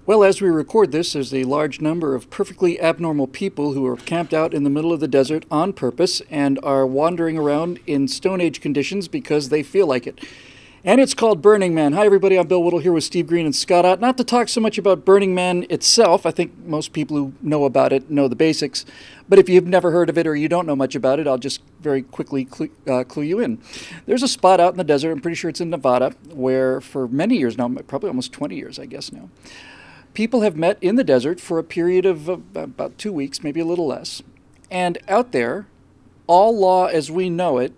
Well, as we record this, there's a large number of perfectly abnormal people who are camped out in the middle of the desert on purpose and are wandering around in Stone Age conditions because they feel like it. And it's called Burning Man. Hi, everybody. I'm Bill Whittle here with Steve Green and Scott Ott. Not to talk so much about Burning Man itself. I think most people who know about it know the basics. But if you've never heard of it or you don't know much about it, I'll just very quickly clue you in. There's a spot out in the desert, I'm pretty sure it's in Nevada, where for many years now, probably almost 20 years, I guess now, people have met in the desert for a period of about 2 weeks, maybe a little less. And out there, all law as we know it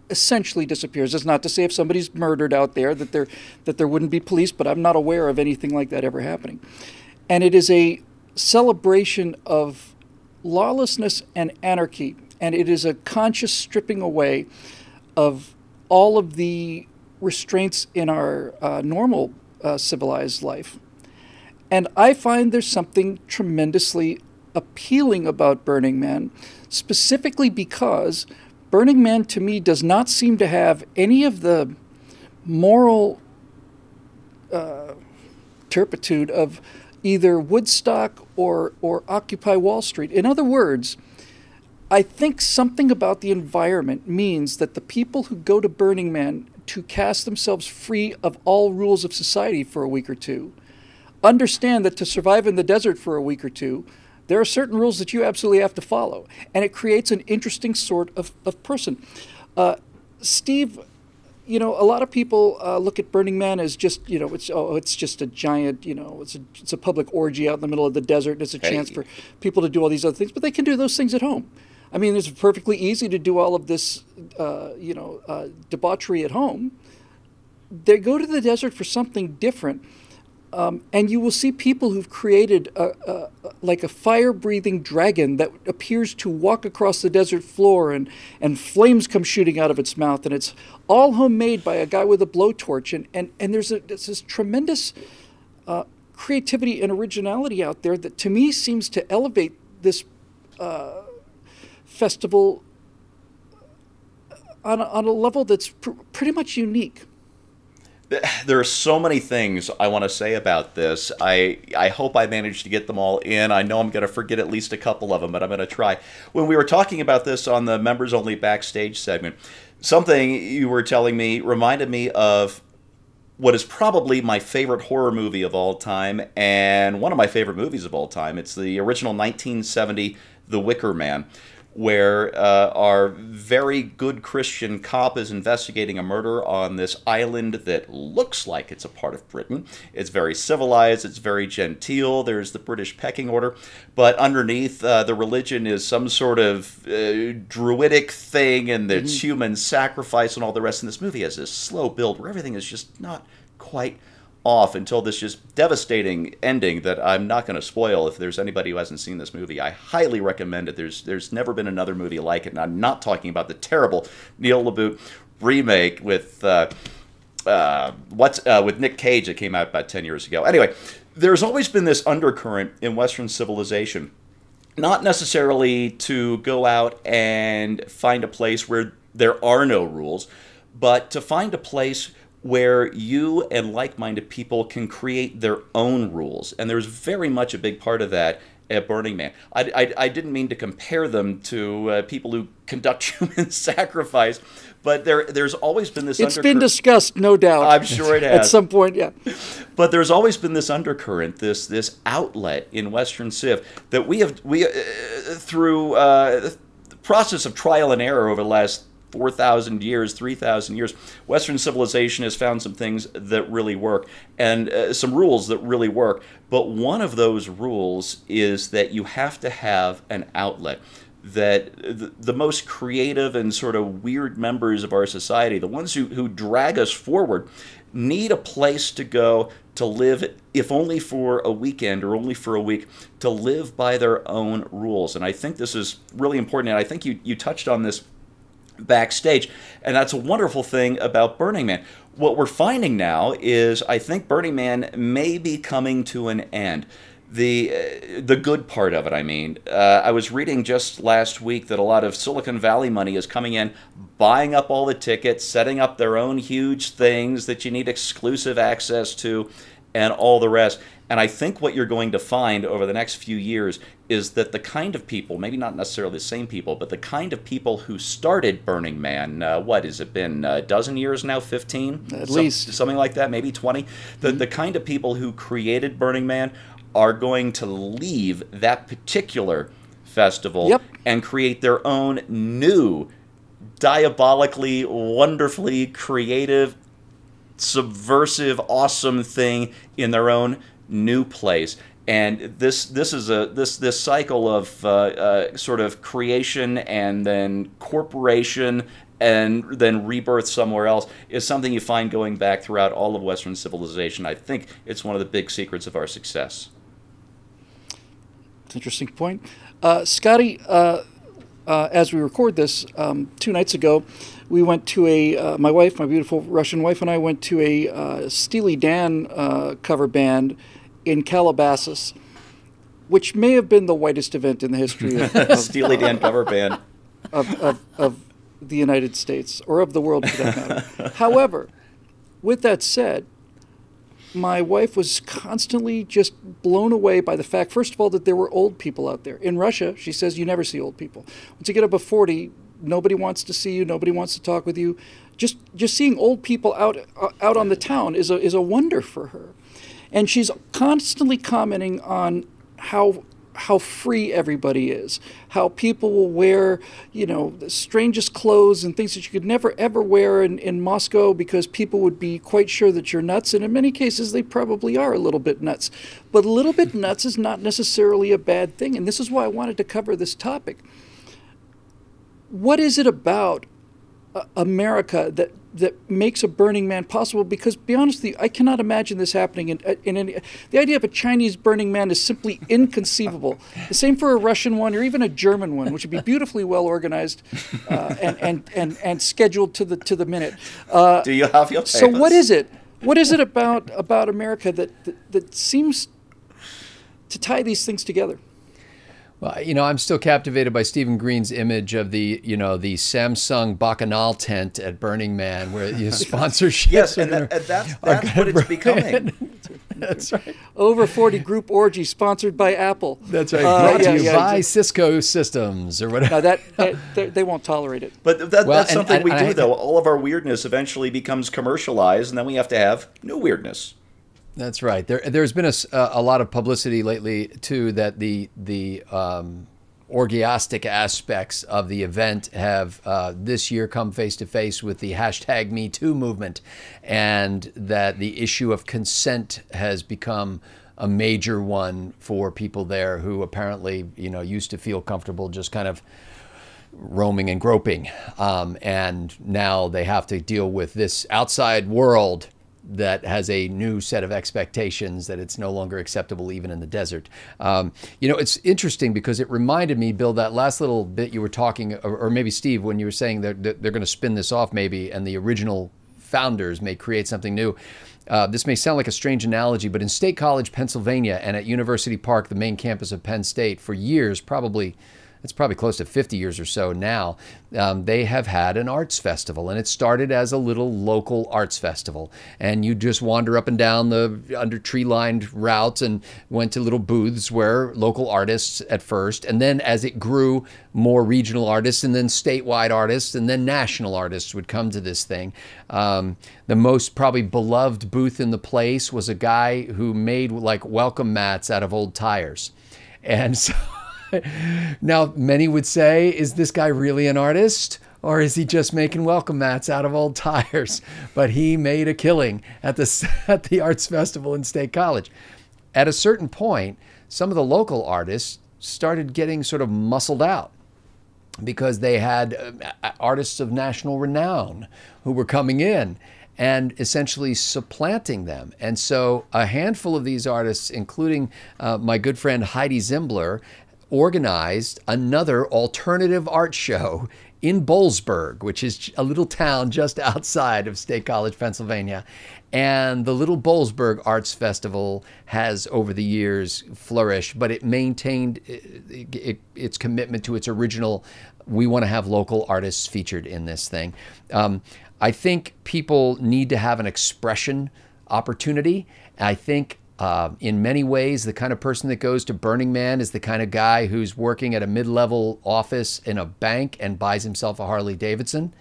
essentially disappears. It's not to say if somebody's murdered out there that there wouldn't be police, but I'm not aware of anything like that ever happening. And it is a celebration of lawlessness and anarchy, and it is a conscious stripping away of all of the restraints in our normal civilized life. And I find there's something tremendously appealing about Burning Man, specifically because Burning Man to me does not seem to have any of the moral turpitude of either Woodstock or Occupy Wall Street. In other words, I think something about the environment means that the people who go to Burning Man to cast themselves free of all rules of society for a week or two understand that to survive in the desert for a week or two, there are certain rules that you absolutely have to follow. And it creates an interesting sort of person. Steve, you know, a lot of people look at Burning Man as just, you know, it's just a giant, you know, it's a public orgy out in the middle of the desert. And it's a chance for people to do all these other things, but they can do those things at home. I mean, it's perfectly easy to do all of this, debauchery at home. They go to the desert for something different. And you will see people who've created like a fire-breathing dragon that appears to walk across the desert floor, and flames come shooting out of its mouth, and it's all homemade by a guy with a blowtorch. And there's this tremendous creativity and originality out there that to me seems to elevate this festival on a level that's pretty much unique. There are so many things I want to say about this. I hope I managed to get them all in. I know I'm going to forget at least a couple of them, but I'm going to try. When we were talking about this on the members-only backstage segment, something you were telling me reminded me of what is probably my favorite horror movie of all time, and one of my favorite movies of all time. It's the original 1970 The Wicker Man, where our very good Christian cop is investigating a murder on this island that looks like it's a part of Britain. It's very civilized, it's very genteel, there's the British pecking order, but underneath the religion is some sort of druidic thing, and it's human sacrifice and all the rest. And this movie has this slow build where everything is just not quite off until this just devastating ending that I'm not going to spoil. If there's anybody who hasn't seen this movie, I highly recommend it. There's never been another movie like it, and I'm not talking about the terrible Neil LaBute remake with Nick Cage that came out about 10 years ago. Anyway, there's always been this undercurrent in Western civilization, not necessarily to go out and find a place where there are no rules, but to find a place where you and like-minded people can create their own rules. And there's very much a big part of that at Burning Man. I didn't mean to compare them to people who conduct human sacrifice, but there's always been this It's been discussed, no doubt. I'm sure it has. At some point, yeah. But there's always been this undercurrent, this outlet in Western Civ that we through the process of trial and error over the last 4,000 years, 3,000 years, Western civilization has found some things that really work, and some rules that really work. But one of those rules is that you have to have an outlet. That the most creative and sort of weird members of our society, the ones who drag us forward, need a place to go to live, if only for a weekend or only for a week, to live by their own rules. And I think this is really important, and I think you touched on this backstage, and that's a wonderful thing about Burning Man. What we're finding now is I think Burning Man may be coming to an end. The good part of it, I mean. I was reading just last week that a lot of Silicon Valley money is coming in, buying up all the tickets, setting up their own huge things that you need exclusive access to, and all the rest. And I think what you're going to find over the next few years is that the kind of people, maybe not necessarily the same people, but the kind of people who started Burning Man, what has it been, a dozen years now, 15? At least. Something like that, maybe 20. The kind of people who created Burning Man are going to leave that particular festival and create their own new, diabolically, wonderfully creative, subversive, awesome thing in their own new place. And this is this cycle of sort of creation and then corporation and then rebirth somewhere else is something you find going back throughout all of Western civilization. I think it's one of the big secrets of our success. It's an interesting point. Scotty, as we record this, 2 nights ago, we went to my wife, my beautiful Russian wife, and I went to a Steely Dan cover band in Calabasas, which may have been the whitest event in the history of Steely Dan cover band of the United States, or of the world for that matter. However, with that said, my wife was constantly just blown away by the fact, first of all, that there were old people out there. In Russia, she says, you never see old people. Once you get above 40, nobody wants to see you, nobody wants to talk with you. Just seeing old people out on the town is a wonder for her. And she's constantly commenting on how free everybody is, how people will wear, the strangest clothes and things that you could never, ever wear in Moscow because people would be quite sure that you're nuts. And in many cases, they probably are a little bit nuts. But a little bit nuts is not necessarily a bad thing. And this is why I wanted to cover this topic. What is it about America that makes a Burning Man possible? Because, to be honest with you, I cannot imagine this happening in any. The idea of a Chinese Burning Man is simply inconceivable. The same for a Russian one or even a German one, which would be beautifully well organized and scheduled to the minute. Do you have your papers? So what is it? What is it about America that seems to tie these things together? Well, I'm still captivated by Stephen Green's image of the Samsung Bacchanal tent at Burning Man, where sponsorship. Yes, and that's what it's becoming. That's right. Over 40 group orgy sponsored by Apple. That's right. Brought to you by Cisco Systems or whatever. No, they won't tolerate it. But that's something we do, though. All of our weirdness eventually becomes commercialized, and then we have to have new weirdness. That's right. There's been a lot of publicity lately too that the orgiastic aspects of the event have this year come face to face with the #MeToo movement, and that the issue of consent has become a major one for people there who apparently used to feel comfortable just kind of roaming and groping, and now they have to deal with this outside world that has a new set of expectations that it's no longer acceptable even in the desert. It's interesting because it reminded me, Bill, that last little bit you were talking, or maybe Steve, when you were saying that they're going to spin this off maybe, and the original founders may create something new. This may sound like a strange analogy, but in State College, Pennsylvania, and at University Park, the main campus of Penn State, for years, it's probably close to 50 years or so now, they have had an arts festival. And it started as a little local arts festival. And you just wander up and down the under tree-lined routes and went to little booths where local artists at first. And then as it grew, more regional artists and then statewide artists and then national artists would come to this thing. The most probably beloved booth in the place was a guy who made like welcome mats out of old tires. And so... Now, many would say, is this guy really an artist, or is he just making welcome mats out of old tires? But he made a killing at the arts festival in State College. At a certain point, some of the local artists started getting sort of muscled out because they had artists of national renown who were coming in and essentially supplanting them. And so a handful of these artists, including my good friend Heidi Zimbler, organized another alternative art show in Boalsburg, which is a little town just outside of State College, Pennsylvania. And the little Boalsburg Arts Festival has, over the years, flourished, but it maintained its commitment to its original, we want to have local artists featured in this thing. I think people need to have an expression opportunity, I think in many ways, the kind of person that goes to Burning Man is the kind of guy who's working at a mid-level office in a bank and buys himself a Harley Davidson.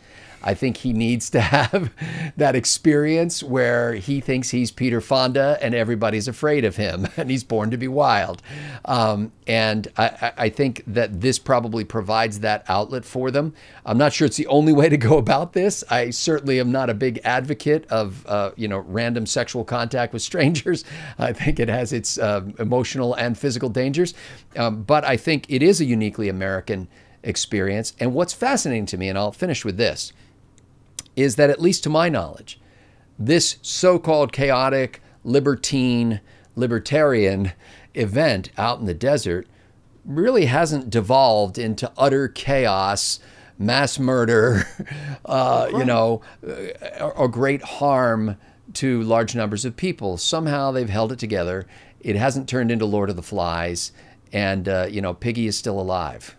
I think he needs to have that experience where he thinks he's Peter Fonda and everybody's afraid of him and he's born to be wild. And I think that this probably provides that outlet for them. I'm not sure it's the only way to go about this. I certainly am not a big advocate of random sexual contact with strangers. I think it has its emotional and physical dangers. But I think it is a uniquely American experience. And what's fascinating to me, and I'll finish with this, is that at least to my knowledge, this so-called chaotic, libertarian event out in the desert really hasn't devolved into utter chaos, mass murder, or great harm to large numbers of people. Somehow they've held it together. It hasn't turned into Lord of the Flies, and Piggy is still alive.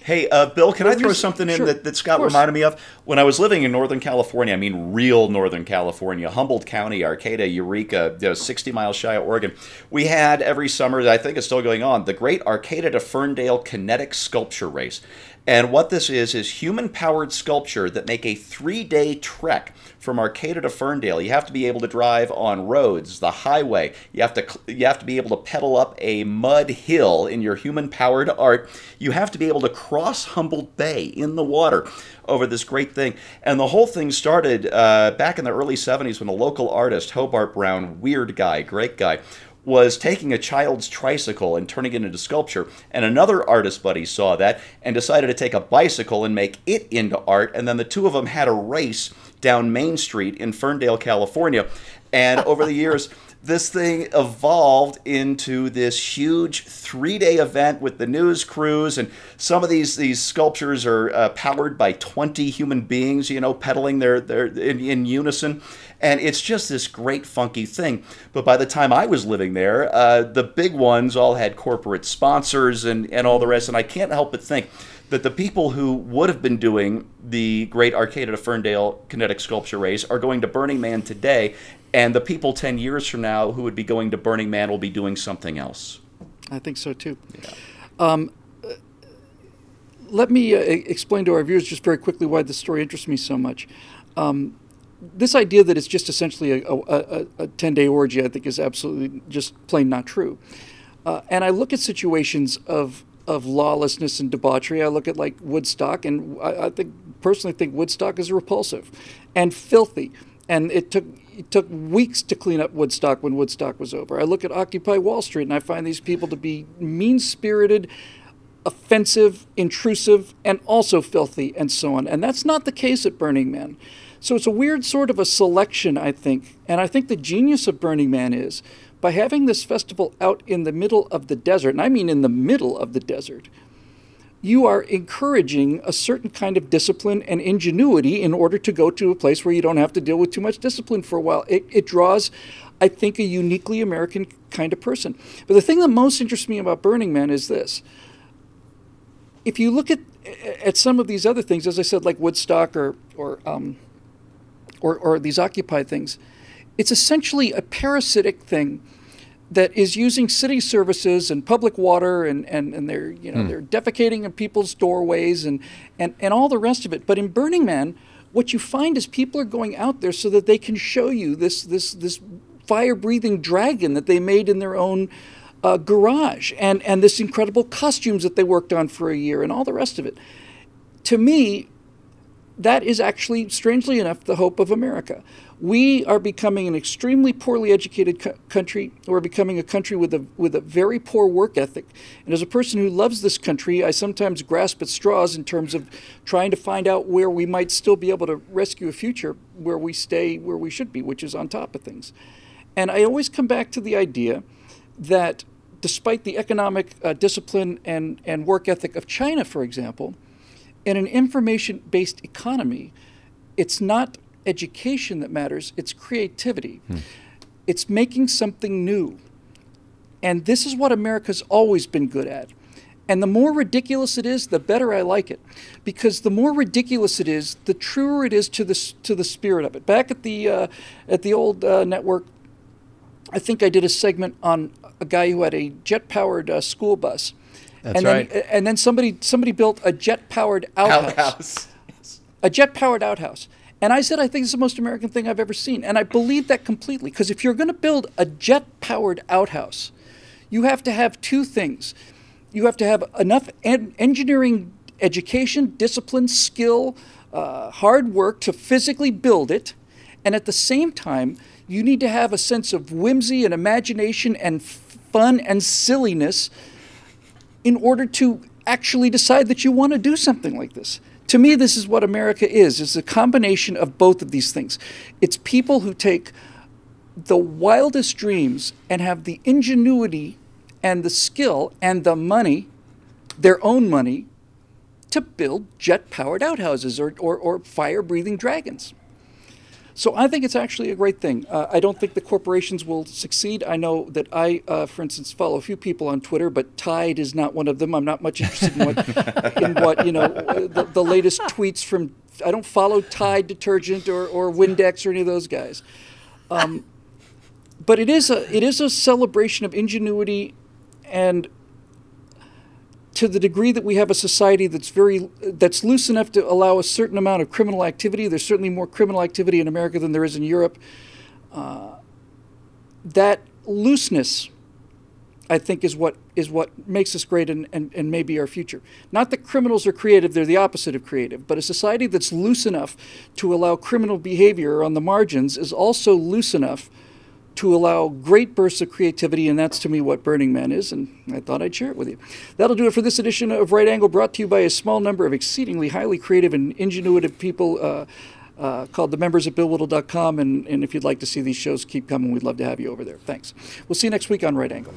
Hey, Bill, can I throw something in that Scott reminded me of? When I was living in Northern California, I mean real Northern California, Humboldt County, Arcata, Eureka, 60 miles shy of Oregon, we had every summer, I think it's still going on, the great Arcata to Ferndale kinetic sculpture race. And what this is human-powered sculpture that make a 3-day trek from Arcata to Ferndale. You have to be able to drive on roads, the highway. You have to be able to pedal up a mud hill in your human-powered art. You have to be able to cross Humboldt Bay in the water over this great thing. And the whole thing started back in the early 70s when a local artist, Hobart Brown, weird guy, great guy, was taking a child's tricycle and turning it into sculpture. And another artist buddy saw that and decided to take a bicycle and make it into art. And then the two of them had a race down Main Street in Ferndale, California. And over the years, this thing evolved into this huge 3-day event with the news crews, and some of these sculptures are powered by 20 human beings, pedaling their in unison. And it's just this great funky thing. But by the time I was living there, the big ones all had corporate sponsors and all the rest. And I can't help but think that the people who would have been doing the great Arcata to Ferndale kinetic sculpture race are going to Burning Man today. And the people 10 years from now who would be going to Burning Man will be doing something else. I think so, too. Yeah. Let me explain to our viewers just very quickly why this story interests me so much. This idea that it's just essentially a 10-day orgy, I think, is absolutely just plain not true. And I look at situations of lawlessness and debauchery. I look at like Woodstock, and I personally think Woodstock is repulsive and filthy. And it took weeks to clean up Woodstock when Woodstock was over. I look at Occupy Wall Street, and I find these people to be mean-spirited, offensive, intrusive, and also filthy, and so on. And that's not the case at Burning Man. So it's a weird sort of a selection, I think. And I think the genius of Burning Man is, by having this festival out in the middle of the desert, and I mean in the middle of the desert, you are encouraging a certain kind of discipline and ingenuity in order to go to a place where you don't have to deal with too much discipline for a while. It draws, I think, a uniquely American kind of person. But the thing that most interests me about Burning Man is this. If you look at some of these other things, as I said, like Woodstock or these Occupy things, it's essentially a parasitic thing that is using city services and public water, and they're they're defecating in people's doorways and all the rest of it. But in Burning Man, what you find is people are going out there so that they can show you this fire-breathing dragon that they made in their own garage, and this incredible costumes that they worked on for a year and all the rest of it. To me, that is actually, strangely enough, the hope of America. We are becoming an extremely poorly educated country. We're becoming a country with a very poor work ethic. And as a person who loves this country, I sometimes grasp at straws in terms of trying to find out where we might still be able to rescue a future where we stay where we should be, which is on top of things. And I always come back to the idea that despite the economic discipline and work ethic of China, for example, in an information-based economy, it's not education that matters, it's creativity. It's making something new. And this is what America's always been good at. And the more ridiculous it is, the better I like it, because the more ridiculous it is, the truer it is to the spirit of it. Back at the old network, I think I did a segment on a guy who had a jet-powered school bus. That's right. And then somebody built a jet-powered outhouse. A jet-powered outhouse. And I said, I think it's the most American thing I've ever seen. And I believe that completely, because if you're going to build a jet-powered outhouse, you have to have two things. You have to have enough engineering education, discipline, skill, hard work to physically build it. And at the same time, you need to have a sense of whimsy and imagination and fun and silliness in order to actually decide that you want to do something like this. To me, this is what America is. It's a combination of both of these things. It's people who take the wildest dreams and have the ingenuity and the skill and the money, their own money, to build jet-powered outhouses or fire-breathing dragons. So I think it's actually a great thing. I don't think the corporations will succeed. I know that I, for instance, follow a few people on Twitter, but Tide is not one of them. I'm not much interested in what the latest tweets from. I don't follow Tide detergent or Windex or any of those guys. But it is a celebration of ingenuity, and to the degree that we have a society that's loose enough to allow a certain amount of criminal activity. There's certainly more criminal activity in America than there is in Europe. That looseness, I think, is what makes us great and maybe our future. Not that criminals are creative, they're the opposite of creative, but a society that's loose enough to allow criminal behavior on the margins is also loose enough to allow great bursts of creativity, and that's to me what Burning Man is, and I thought I'd share it with you. That'll do it for this edition of Right Angle, brought to you by a small number of exceedingly highly creative and ingenuitive people called the members at BillWhittle.com, and if you'd like to see these shows keep coming, we'd love to have you over there. Thanks. We'll see you next week on Right Angle.